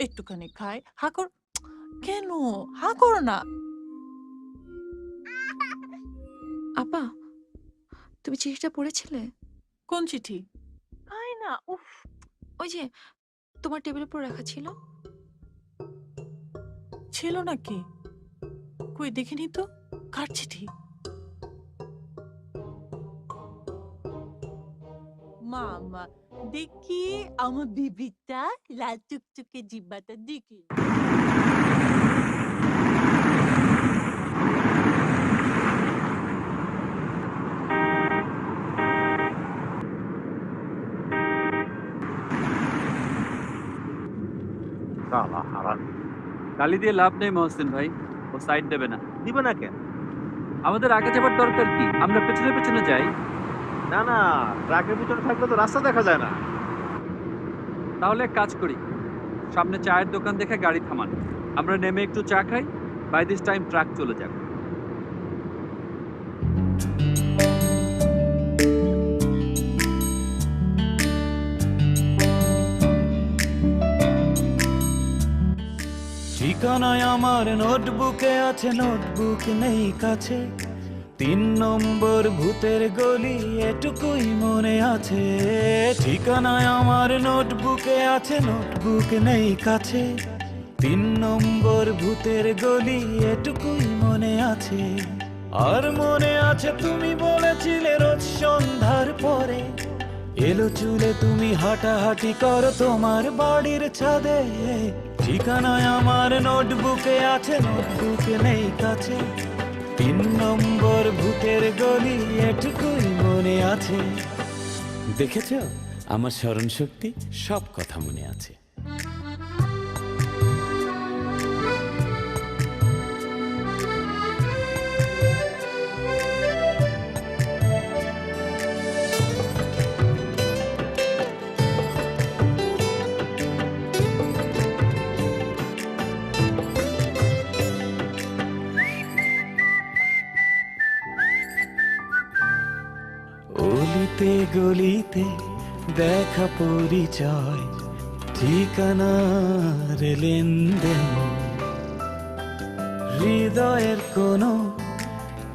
একটুখানি খাই। হা কর। কেন? হা করো না। আপা, তুমি চিঠিটা পড়েছিলে? কোন চিঠি? আয় না। উফ! ওই যে তোমার টেবিলের উপর রাখা ছিল। ছিল নাকি? কই দেখিনি তো। কার চিঠি? মামা, দেখি আমার বিবিটা লাল টুকটুকে জিব্বাটা দেখি। শালা হারামি। গালি দিয়ে লাভ নেই মহসিন ভাই, ও সাইড দেবে না। দিবে না কেন? আমাদের আগে যাবার দরকার কি? আমরা পেছনে পেছনে যাই। না না, ট্রাকের ভিতরে থাকলে তো রাস্তা দেখা যায় না। তাহলে এক কাজ করি, সামনে চায়ের দোকান দেখে গাড়ি থামান, আমরা নেমে একটু চা খাই। বাই দিস টাইম ট্রাক চলে যাবে। ঠিকানায় আমার নোটবুকে আছে, নোটবুক নেই কাছে। 3 নম্বর ভূতের গলি এটুকুই মনে আছে। ঠিকানায় আমার নোটবুকে আছে, নোটবুক নেই কাছে। 3 নম্বর ভূতের গলি এটুকুই মনে আছে। আর মনে আছে তুমি বলেছিলে রোজ সন্ধ্যার পরে এলো চুলে তুমি হাঁটাহাঁটি করো তোমার বাড়ির ছাদে। ঠিকানায় আমার নোটবুকে আছে, নোটবুক নেই কাছে। 3 নম্বর ভূতের গলি এটুকুই মনে আছে। দেখেছ, আমার স্মরণ শক্তি, সব কথা মনে আছে। অলিতে গলিতে দেখা পরিচয়, ঠিকানার লেনদেন। হৃদয়ের কোনো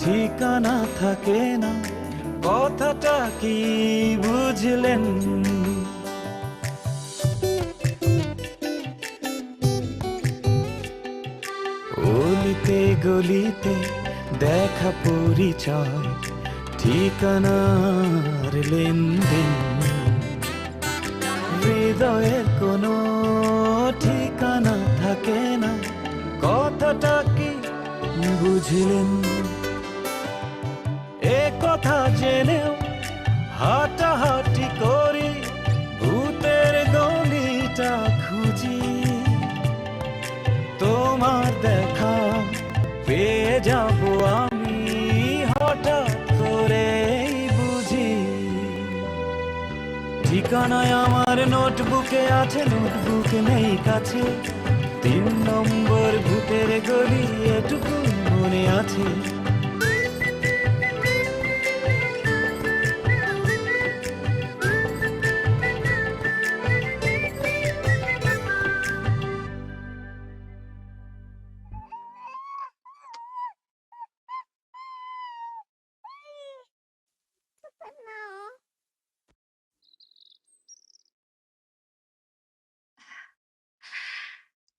ঠিকানা থাকে না, কথাটা কি বুঝলেন? অলিতে গলিতে দেখা পরিচয়, ঠিকানার লেনদেন। হৃদয়ের কোনো ঠিকানা থাকে না, কথাটা কি বুঝলেন? এ কথা জেনেও হাঁটাহাঁটি করি, ভূতের গলিটা খুঁজি। তোমার দেখা পেয়ে যাব আমি হঠাৎ করে বুঝি। ঠিকানায় আমার নোটবুকে আছে, নোটবুক নেই কাছে। 3 নম্বর ভূতের গলি এটুকু মনে আছে।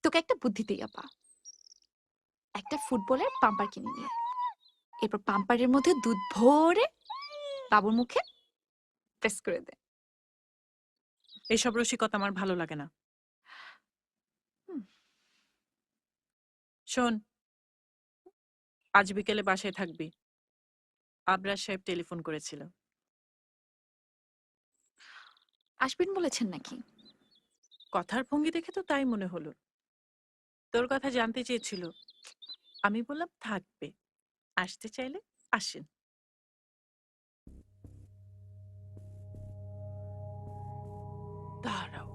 তোকে একটা বুদ্ধি দিই আপা, একটা ফুটবলের পাম্পার কিনে নিয়ে এরপর পাম্পারের মধ্যে দুধ ভরে বাবুর মুখে প্রেস করে দে। এসব রসিকতা আমার ভালো লাগে না। হুম। শোন, আজ বিকেলে বাসায় থাকবি। আবরার সাহেব টেলিফোন করেছিল। আসবেন বলেছেন নাকি? কথার ভঙ্গি দেখে তো তাই মনে হলো। তোর কথা জানতে চেয়েছিল। আমি বললাম থাকবে, আসতে চাইলে আসেন। দাঁড়াও,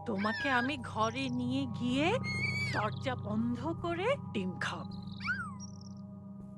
তোমাকে আমি ঘরে নিয়ে গিয়ে দরজা বন্ধ করে ডিম খাওয়াবো।